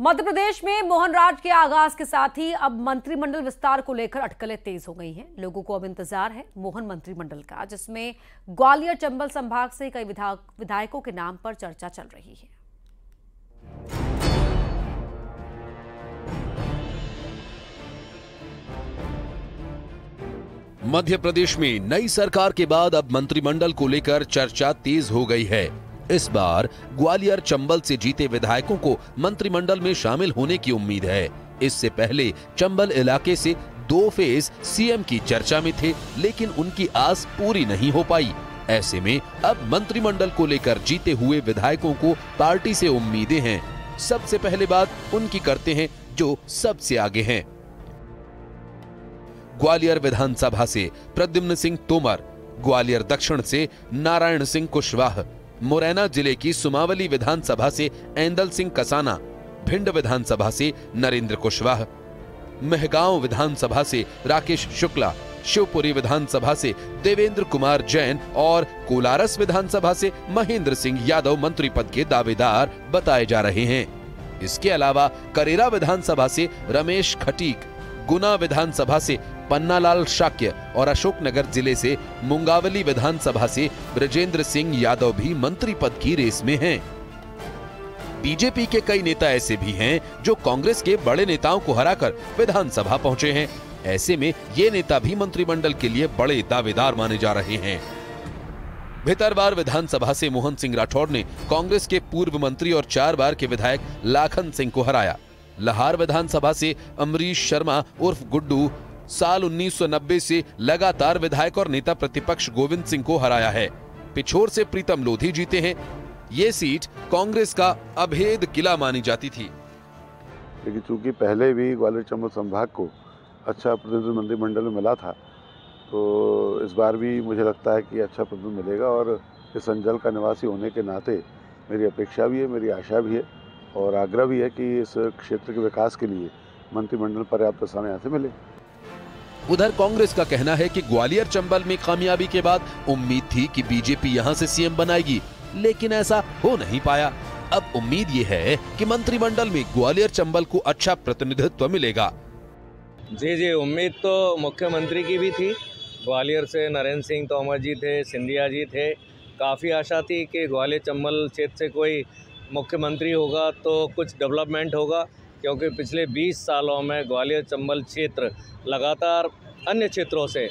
मध्य प्रदेश में मोहन राज के आगाज के साथ ही अब मंत्रिमंडल विस्तार को लेकर अटकलें तेज हो गई हैं। लोगों को अब इंतजार है मोहन मंत्रिमंडल का, जिसमें ग्वालियर चंबल संभाग से कई विधायकों के नाम पर चर्चा चल रही है। मध्य प्रदेश में नई सरकार के बाद अब मंत्रिमंडल को लेकर चर्चा तेज हो गई है। इस बार ग्वालियर चंबल से जीते विधायकों को मंत्रिमंडल में शामिल होने की उम्मीद है। इससे पहले चंबल इलाके से 2 फेज सीएम की चर्चा में थे, लेकिन उनकी आस पूरी नहीं हो पाई। ऐसे में अब मंत्रिमंडल को लेकर जीते हुए विधायकों को पार्टी से उम्मीदें हैं। सबसे पहले बात उनकी करते हैं जो सबसे आगे हैं। ग्वालियर विधानसभा से प्रद्युम्न सिंह तोमर, ग्वालियर दक्षिण से नारायण सिंह कुशवाहा, मुरैना जिले की सुमावली विधानसभा से ऐंदल सिंह कसाना, भिंड विधानसभा से नरेंद्र कुशवाहा, मेहगांव विधानसभा से राकेश शुक्ला, शिवपुरी विधानसभा से देवेंद्र कुमार जैन और कोलारस विधानसभा से महेंद्र सिंह यादव मंत्री पद के दावेदार बताए जा रहे हैं। इसके अलावा करेरा विधानसभा से रमेश खटीक, गुना विधानसभा से पन्नालाल शाक्य और अशोकनगर जिले से मुंगावली विधानसभा से ब्रजेंद्र सिंह यादव भी मंत्री पद की रेस में हैं। बीजेपी के कई नेता ऐसे भी हैं जो कांग्रेस के बड़े नेताओं को हराकर विधानसभा पहुंचे हैं। ऐसे में ये नेता भी मंत्रिमंडल के लिए बड़े दावेदार माने जा रहे हैं। भितरवार विधानसभा से मोहन सिंह राठौड़ ने कांग्रेस के पूर्व मंत्री और 4 बार के विधायक लाखन सिंह को हराया। लाहौर विधानसभा से अमरीश शर्मा उर्फ गुड्डू साल 1990 से लगातार विधायक और नेता प्रतिपक्ष गोविंद सिंह को हराया है। पिछोर से प्रीतम लोधी जीते हैं। ये सीट कांग्रेस का अभेद किला मानी जाती थी, लेकिन चूंकि पहले भी ग्वालियर चंबल संभाग को अच्छा प्रतिनिधित्व मंत्रिमंडल में मिला था, तो इस बार भी मुझे लगता है कि अच्छा प्रतिनिधित्व मिलेगा। और इस अंचल का निवासी होने के नाते मेरी अपेक्षा भी है, मेरी आशा भी है और आग्रह भी है कि इस क्षेत्र के विकास के लिए मंत्रिमंडल पर्याप्त स्थान यहाँ से मिले। उधर कांग्रेस का कहना है कि ग्वालियर चंबल में कामयाबी के बाद उम्मीद थी कि बीजेपी यहां से सीएम बनाएगी, लेकिन ऐसा हो नहीं पाया। अब उम्मीद ये है कि मंत्रिमंडल में ग्वालियर चंबल को अच्छा प्रतिनिधित्व मिलेगा। जी, उम्मीद तो मुख्यमंत्री की भी थी। ग्वालियर से नरेंद्र सिंह तोमर जी थे, सिंधिया जी थे। काफ़ी आशा थी कि ग्वालियर चंबल क्षेत्र से कोई मुख्यमंत्री होगा तो कुछ डेवलपमेंट होगा, क्योंकि पिछले 20 सालों में ग्वालियर चंबल क्षेत्र लगातार अन्य क्षेत्रों से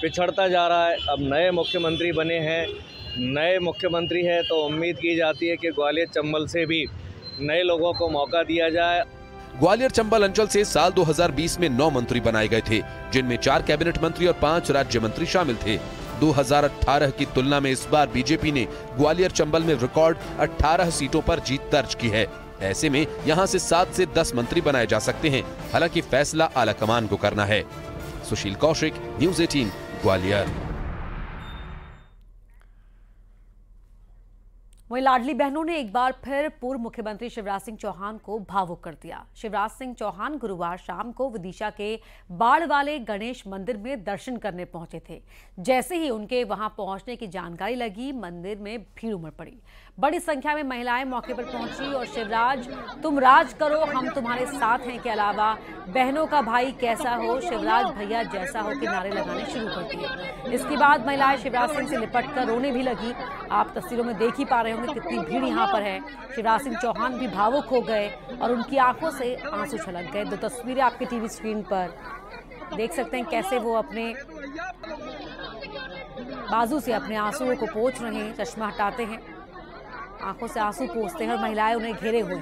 पिछड़ता जा रहा है। अब नए मुख्यमंत्री बने हैं, नए मुख्यमंत्री है तो उम्मीद की जाती है कि ग्वालियर चंबल से भी नए लोगों को मौका दिया जाए। ग्वालियर चंबल अंचल से साल 2020 में 9 मंत्री बनाए गए थे, जिनमें 4 कैबिनेट मंत्री और 5 राज्य मंत्री शामिल थे। 2018 की तुलना में इस बार बीजेपी ने ग्वालियर चंबल में रिकॉर्ड 18 सीटों पर जीत दर्ज की है। ऐसे में यहां से 7 से 10 मंत्री बनाए जा सकते हैं। हालांकि फैसला आलाकमान को करना है। सुशील कौशिक, न्यूज़ 18, ग्वालियर। वहीं लाडली बहनों ने एक बार फिर पूर्व मुख्यमंत्री शिवराज सिंह चौहान को भावुक कर दिया। शिवराज सिंह चौहान गुरुवार शाम को विदिशा के बाढ़ वाले गणेश मंदिर में दर्शन करने पहुंचे थे। जैसे ही उनके वहां पहुंचने की जानकारी लगी, मंदिर में भीड़ उमड़ पड़ी। बड़ी संख्या में महिलाएं मौके पर पहुंची और शिवराज तुम राज करो, हम तुम्हारे साथ हैं के अलावा बहनों का भाई कैसा हो, शिवराज भैया जैसा हो के नारे लगाने शुरू कर दिए। इसके बाद महिलाएं शिवराज सिंह से लिपटकर रोने भी लगी। आप तस्वीरों में देख ही पा रहे होंगे कितनी भीड़ यहाँ पर है। शिवराज सिंह चौहान भी भावुक हो गए और उनकी आंखों से आंसू छलक गए। 2 तस्वीरें आपके टीवी स्क्रीन पर देख सकते हैं, कैसे वो अपने बाजू से अपने आंसुओं को पोंछ रहे हैं, चश्मा हटाते हैं, आंखों से आंसू पोंछते हैं और महिलाएं उन्हें घेरे हुए हैं।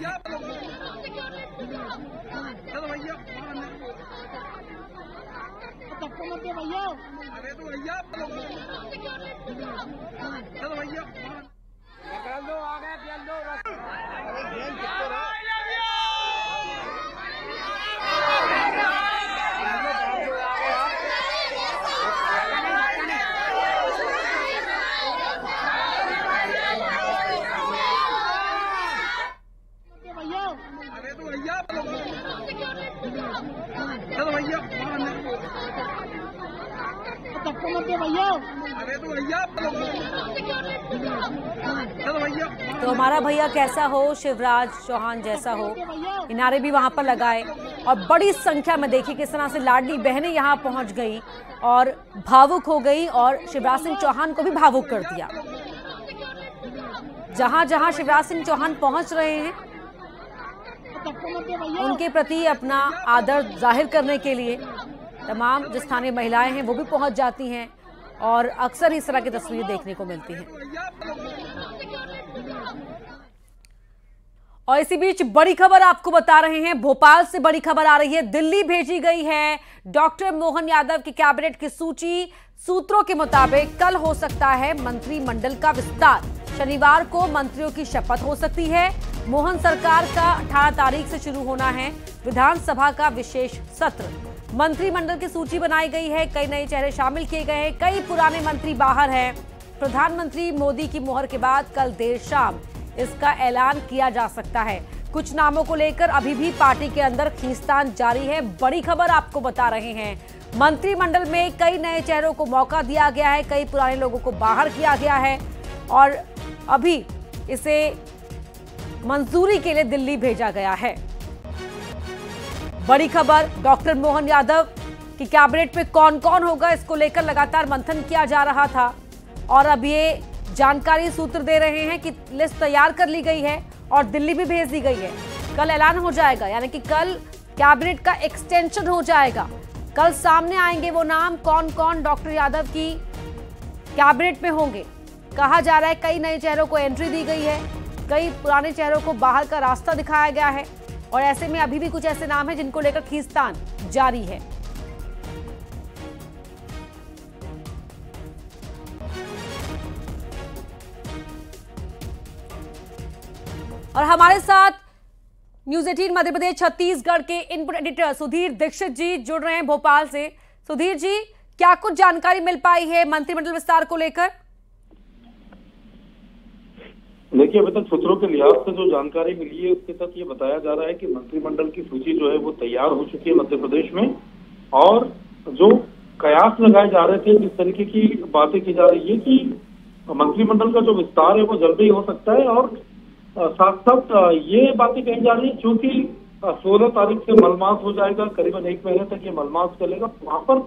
तो हमारा भैया कैसा हो, शिवराज चौहान जैसा हो, ये नारे भी वहां पर लगाए। और बड़ी संख्या में देखिए किस तरह से लाडली बहनें यहां पहुंच गई और भावुक हो गई और शिवराज सिंह चौहान को भी भावुक कर दिया। जहां जहां शिवराज सिंह चौहान पहुंच रहे हैं उनके प्रति अपना आदर जाहिर करने के लिए तमाम जो स्थानीय महिलाएं हैं वो भी पहुंच जाती हैं और अक्सर इस तरह की तस्वीरें देखने को मिलती हैं। और इसी बीच बड़ी खबर आपको बता रहे हैं, भोपाल से बड़ी खबर आ रही है। दिल्ली भेजी गई है डॉक्टर मोहन यादव की कैबिनेट की सूची। सूत्रों के मुताबिक कल हो सकता है मंत्रिमंडल का विस्तार। शनिवार को मंत्रियों की शपथ हो सकती है। मोहन सरकार का 18 तारीख से शुरू होना है विधानसभा का विशेष सत्र। मंत्रिमंडल की सूची बनाई गई है, कई नए चेहरे शामिल किए गए हैं, कई पुराने मंत्री बाहर हैं। प्रधानमंत्री मोदी की मुहर के बाद कल देर शाम इसका ऐलान किया जा सकता है। कुछ नामों को लेकर अभी भी पार्टी के अंदर खींचतान जारी है। बड़ी खबर आपको बता रहे हैं, मंत्रिमंडल में कई नए चेहरों को मौका दिया गया है, कई पुराने लोगों को बाहर किया गया है और अभी इसे मंजूरी के लिए दिल्ली भेजा गया है। बड़ी खबर, डॉक्टर मोहन यादव की कैबिनेट में कौन कौन होगा इसको लेकर लगातार मंथन किया जा रहा था और अब ये जानकारी सूत्र दे रहे हैं कि लिस्ट तैयार कर ली गई है और दिल्ली भी भेज दी गई है। कल ऐलान हो जाएगा, यानी कि कल कैबिनेट का एक्सटेंशन हो जाएगा। कल सामने आएंगे वो नाम कौन कौन डॉक्टर यादव की कैबिनेट में होंगे। कहा जा रहा है कई नए चेहरों को एंट्री दी गई है, कई पुराने चेहरों को बाहर का रास्ता दिखाया गया है और ऐसे में अभी भी कुछ ऐसे नाम हैं जिनको लेकर खींचतान जारी है। और हमारे साथ न्यूज 18 मध्य प्रदेश छत्तीसगढ़ के इनपुट एडिटर सुधीर दीक्षित जी जुड़ रहे हैं भोपाल से। सुधीर जी, क्या कुछ जानकारी मिल पाई है मंत्रिमंडल विस्तार को लेकर? देखिए, अभी तक सूत्रों के लिहाज से जो जानकारी मिली है उसके तहत ये बताया जा रहा है कि मंत्रिमंडल की सूची जो है वो तैयार हो चुकी है मध्य प्रदेश में और जो कयास लगाए जा रहे थे, जिस तरीके की बातें की जा रही है कि मंत्रिमंडल का जो विस्तार है वो जल्दी हो सकता है और साथ साथ ये बातें कही जा रही है क्योंकि 16 तारीख से मलमास हो जाएगा, करीबन 1 महीने तक ये मलमास चलेगा, वहां पर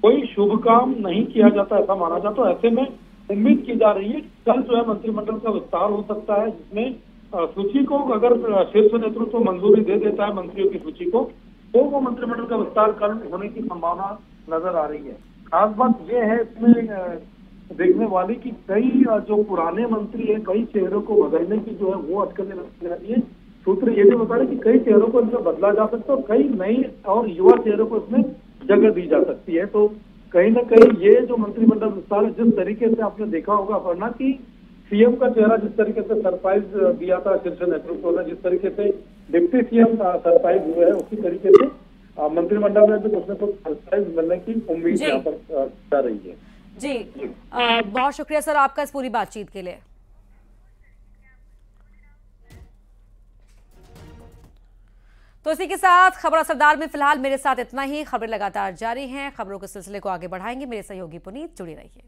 कोई शुभ काम नहीं किया जाता ऐसा माना जाता। ऐसे में उम्मीद की जा रही है कल जो है मंत्रिमंडल का विस्तार हो सकता है, जिसमें सूची को अगर शीर्ष नेतृत्व मंजूरी दे देता है मंत्रियों की सूची को, तो वो मंत्रिमंडल का विस्तार कल होने की संभावना नजर आ रही है। खास बात यह है इसमें देखने वाली कि कई जो पुराने मंत्री है, कई चेहरों को बदलने की जो है वो अटकलें लग रही है। सूत्र ये भी बता रहे कि कई चेहरों को इसमें बदला जा सकता है और कई नई और युवा चेहरों को इसमें जगह दी जा सकती है। तो कहीं ना कहीं ये जो मंत्रिमंडल विस्तार है, जिस तरीके से आपने देखा होगा अपर्णा की सीएम का चेहरा जिस तरीके से सरप्राइज दिया था शीर्ष नेतृत्व ने, जिस तरीके से डिप्टी सीएम सरप्राइज हुए हैं, उसी तरीके से मंत्रिमंडल में भी कुछ न कुछ सरप्राइज मिलने की उम्मीद यहाँ पर जा रही है। जी, बहुत शुक्रिया सर आपका इस पूरी बातचीत के लिए। तो इसी के साथ खबर असरदार में फिलहाल मेरे साथ इतना ही। खबरें लगातार जारी हैं, खबरों के सिलसिले को आगे बढ़ाएंगे। मेरे सहयोगी पुनीत, जुड़ी रहिए।